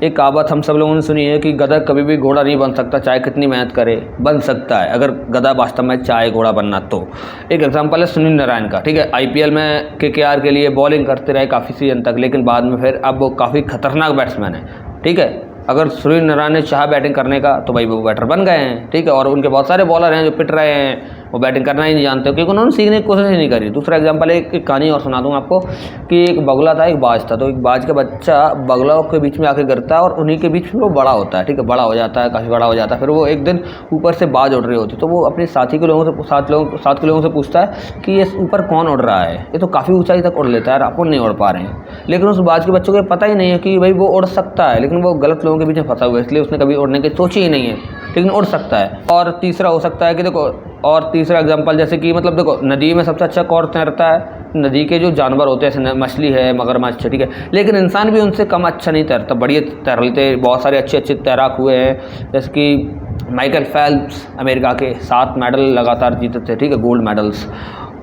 एक कहावत हम सब लोगों ने सुनी है कि गधा कभी भी घोड़ा नहीं बन सकता, चाहे कितनी मेहनत करे। बन सकता है अगर गधा वास्तव में चाहे घोड़ा बनना तो। एक एग्जांपल है सुनील नारायण का, ठीक है। आईपीएल में केकेआर के लिए बॉलिंग करते रहे काफ़ी सीजन तक, लेकिन बाद में फिर अब वो काफ़ी खतरनाक बैट्समैन है, ठीक है। अगर सुनील नारायण ने चाहा बैटिंग करने का तो भाई वो बैटर बन गए हैं, ठीक है। और उनके बहुत सारे बॉलर हैं जो पिट रहे हैं, वो बैटिंग करना ही नहीं जानते क्योंकि उन्होंने सीखने की कोशिश ही नहीं करी। दूसरा एग्जांपल एक कहानी और सुना दूँ आपको कि एक बगुला था, एक बाज था। तो एक बाज का बच्चा बगुला के बीच में आके गिरता है और उन्हीं के बीच में वो बड़ा होता है, ठीक है। बड़ा हो जाता है, काफ़ी बड़ा हो जाता है। फिर वो एक दिन ऊपर से बाज उड़ रही होती, तो वो अपने साथ के लोगों से पूछता है कि ये ऊपर कौन उड़ रहा है, ये तो काफ़ी ऊंचाई तक उड़ लेता है, अपन नहीं उड़ पा रहे हैं। लेकिन उस बाज के बच्चों को पता ही नहीं है कि भाई वो उड़ सकता है, लेकिन वो गलत लोगों के बीच में फंसा हुआ है, इसलिए उसने कभी उड़ने की सोची ही नहीं है, लेकिन उड़ सकता है। और तीसरा हो सकता है कि देखो, और तीसरा एग्जांपल जैसे कि मतलब देखो, नदी में सबसे अच्छा कौन तैरता है? नदी के जो जानवर होते हैं, जैसे मछली है, मगरमच्छ, ठीक है। लेकिन इंसान भी उनसे कम अच्छा नहीं तैरता, बढ़िया तैर लेते। बहुत सारे अच्छे अच्छे तैराक हुए हैं, जैसे कि माइकल फेल्प्स अमेरिका के 7 मेडल लगातार जीते थे, ठीक है, गोल्ड मेडल्स।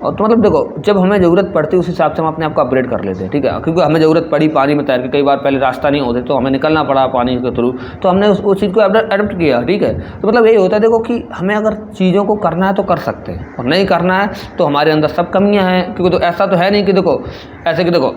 और तो मतलब देखो, जब हमें ज़रूरत पड़ती है उस हिसाब से हम अपने आप को अपग्रेड कर लेते हैं, ठीक है। क्योंकि हमें ज़रूरत पड़ी पानी में तैर के, कई बार पहले रास्ता नहीं होते तो हमें निकलना पड़ा पानी के थ्रू, तो हमने उस चीज़ को अडोप्ट किया, ठीक है। तो मतलब यही होता है देखो कि हमें अगर चीज़ों को करना है तो कर सकते हैं, और नहीं करना है तो हमारे अंदर सब कमियाँ हैं। क्योंकि तो ऐसा तो है नहीं कि देखो, ऐसे कि देखो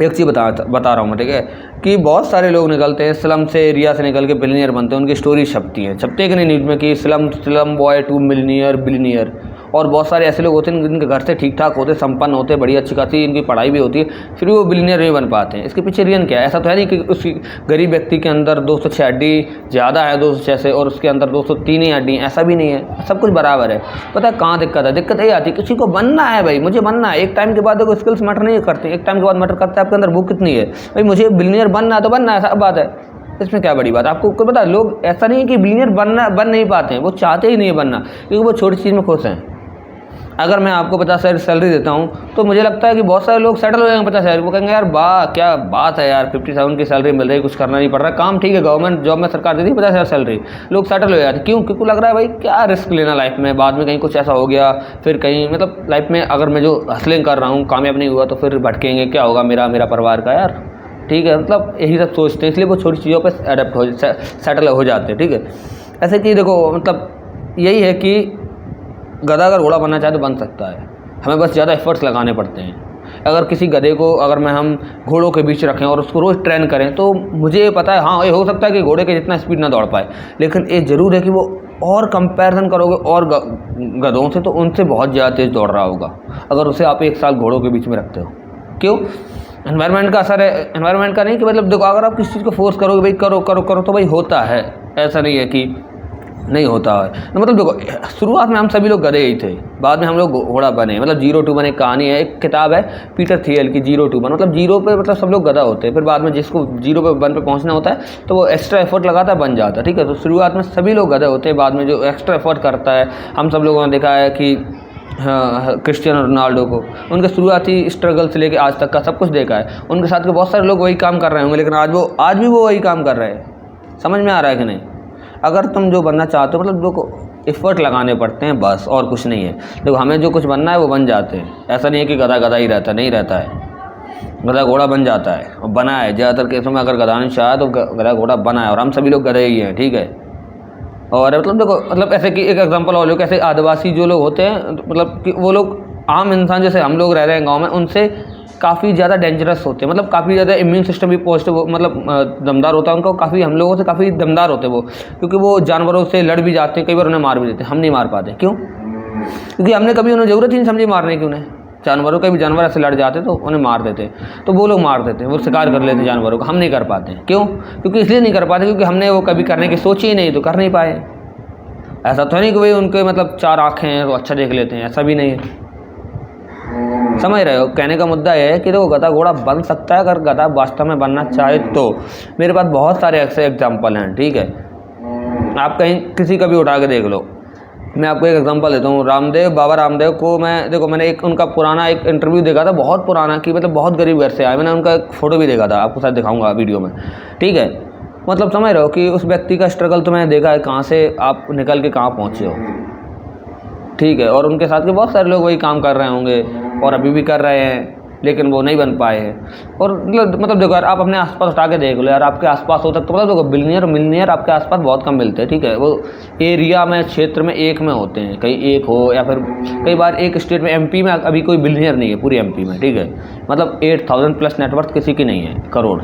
एक चीज़ बता रहा हूँ मैं, ठीक है, कि बहुत सारे लोग निकलते हैं स्लम से, एरिया से निकल के बिलियनियर बनते हैं। उनकी स्टोरी छपती है कि नहीं न्यूज़ में कि slum boy to millionaire billionaire. और बहुत सारे ऐसे लोग होते हैं जिनके घर से ठीक ठाक होते, संपन्न होते, बड़ी अच्छी खासी इनकी पढ़ाई भी होती है, फिर भी वो बिलियनियर नहीं बन पाते हैं। इसके पीछे रीज़न क्या है? ऐसा तो है नहीं कि उस गरीब व्यक्ति के अंदर 206 हड्डी ज़्यादा है 206 से, और उसके अंदर 203 ही हड्डी, ऐसा भी नहीं है, सब कुछ बराबर है। पता है कहाँ दिक्कत है? दिक्कत यही आती है किसी को बनना है, भाई मुझे बनना है। एक टाइम के बाद देखो स्किल्स मैटर नहीं करते, एक टाइम के बाद मैटर करता है आपके अंदर भूख कितनी है। भाई मुझे बिलियनियर बनना है तो बनना है, सब बात है, इसमें क्या बड़ी बात। आपको पता है लोग ऐसा नहीं है कि बिलियनियर बन नहीं पाते हैं, वो चाहते ही नहीं है बनना, क्योंकि वो छोटी चीज़ में खुश हैं। अगर मैं आपको 50,000 सैलरी देता हूँ तो मुझे लगता है कि बहुत सारे लोग सेटल हो जाएंगे 50,000। वो कहेंगे यार वाह क्या बात है यार, 57 की सैलरी मिल रही है, कुछ करना नहीं पड़ रहा, काम ठीक है, गवर्नमेंट जॉब में सरकार देती है 50,000 सैलरी, लोग सेटल हो जाते। क्यों? क्योंकि लग रहा है भाई क्या रिस्क लेना लाइफ में, बाद में कहीं कुछ ऐसा हो गया, फिर कहीं मतलब लाइफ में अगर मैं जो हसलिंग कर रहा हूँ कामयाब नहीं हुआ तो फिर भटकेंगे, क्या होगा मेरा परिवार का यार, ठीक है। मतलब यही सब सोचते हैं, इसलिए वो छोटी चीज़ों पर अडेप्ट हो सेटल हो जाते हैं, ठीक है। ऐसे कि देखो मतलब यही है कि गधा अगर घोड़ा बनना चाहे तो बन सकता है, हमें बस ज़्यादा एफर्ट्स लगाने पड़ते हैं। अगर किसी गधे को अगर हम घोड़ों के बीच रखें और उसको रोज़ ट्रेन करें तो मुझे ये पता है, हाँ ये हो सकता है कि घोड़े के जितना स्पीड ना दौड़ पाए, लेकिन ये ज़रूर है कि वो और कंपैरिजन करोगे और गधों से तो उनसे बहुत ज़्यादा तेज़ दौड़ रहा होगा अगर उसे आप 1 साल घोड़ों के बीच में रखते हो। क्यों? एनवायरनमेंट का असर है, एनवायरनमेंट का नहीं कि मतलब देखो अगर आप किसी चीज़ को फोर्स करोगे भाई करो करो करो तो भाई होता है, ऐसा नहीं है कि नहीं होता है। तो मतलब देखो शुरुआत में हम सभी लोग गधे ही थे, बाद में हम लोग घोड़ा बने, मतलब 0 to 1 एक कहानी है, एक किताब है पीटर थियल की 0 to 1, मतलब 0 पे मतलब सब लोग गधा होते हैं, फिर बाद में जिसको 0 पे 1 पे पहुंचना होता है तो वो एक्स्ट्रा एफर्ट लगाता है, बन जाता है, ठीक है। तो शुरुआत में सभी लोग गधे होते हैं, बाद में जो एक्स्ट्रा एफर्ट करता है, हम सब लोगों ने देखा है कि हाँ क्रिस्टियानो रोनाल्डो को उनके शुरुआती स्ट्रगल से लेके आज तक का सब कुछ देखा है, उनके साथ के बहुत सारे लोग वही काम कर रहे होंगे, लेकिन आज भी वो वही काम कर रहे हैं। समझ में आ रहा है कि नहीं? अगर तुम जो बनना चाहते हो मतलब देखो एफर्ट लगाने पड़ते हैं बस, और कुछ नहीं है। देखो हमें जो कुछ बनना है वो बन जाते हैं, ऐसा नहीं है कि गधा गधा ही रहता, नहीं रहता है, गधा घोड़ा बन जाता है और बना है। ज़्यादातर केसों में अगर गधा ने चाहा तो गधा घोड़ा बना है, और हम सभी लोग गधे ही हैं, ठीक है। और मतलब देखो मतलब ऐसे कि एक एग्जांपल और लो, कैसे आदिवासी जो लोग होते हैं मतलब कि वो लोग आम इंसान जैसे हम लोग रह रहे हैं गाँव में, उनसे काफ़ी ज़्यादा डेंजरस होते हैं, मतलब काफ़ी ज़्यादा इम्यून सिस्टम भी पॉजिटिव मतलब दमदार होता है उनका, काफ़ी हम लोगों से काफ़ी दमदार होते हैं वो, क्योंकि वो जानवरों से लड़ भी जाते हैं, कई बार उन्हें मार भी देते हैं, हम नहीं मार पाते। क्यों? क्योंकि हमने कभी उन्हें ज़रूरत ही नहीं समझी मारने की। उन्हें जानवरों के भी जानवर ऐसे लड़ जाते तो उन्हें मार देते, तो वो लोग मार देते, वो शिकार कर लेते जानवरों का, हम नहीं कर पाते। क्यों? क्योंकि इसलिए नहीं कर पाते क्योंकि हमने वो कभी करने की सोची ही नहीं, तो कर नहीं पाए। ऐसा तो नहीं कि भाई उनके मतलब 4 आँखें हैं तो अच्छा देख लेते हैं, ऐसा भी नहीं है। समझ रहे हो? कहने का मुद्दा यह है कि देखो गधा घोड़ा बन सकता है अगर गधा वास्तव में बनना चाहे तो। मेरे पास बहुत सारे ऐसे एग्जाम्पल हैं, ठीक है, आप कहीं किसी का भी उठा के देख लो। मैं आपको एक एग्जांपल देता हूँ, बाबा रामदेव को मैंने एक उनका पुराना एक इंटरव्यू देखा था, बहुत पुराना, कि मतलब बहुत गरीब घर से आए, मैंने उनका एक फ़ोटो भी देखा था, आपको साथ दिखाऊंगा वीडियो में, ठीक है। मतलब समझ रहे हो कि उस व्यक्ति का स्ट्रगल तो मैंने देखा है, कहाँ से आप निकल के कहाँ पहुँचे हो, ठीक है। और उनके साथ के बहुत सारे लोग वही काम कर रहे होंगे और अभी भी कर रहे हैं, लेकिन वो नहीं बन पाए हैं। और मतलब देखो यार, आप अपने आसपास उठा के देख लो यार, आपके आसपास हो तक तो मतलब देखो बिलियनियर मिलनियर आपके आसपास बहुत कम मिलते हैं, ठीक है। वो एरिया में, क्षेत्र में एक में होते हैं, कहीं एक हो, या फिर कई बार एक स्टेट में, एमपी में अभी कोई बिलियनियर नहीं है पूरी एमपी में, ठीक है। मतलब 8000 प्लस नेटवर्थ किसी की नहीं है, करोड़।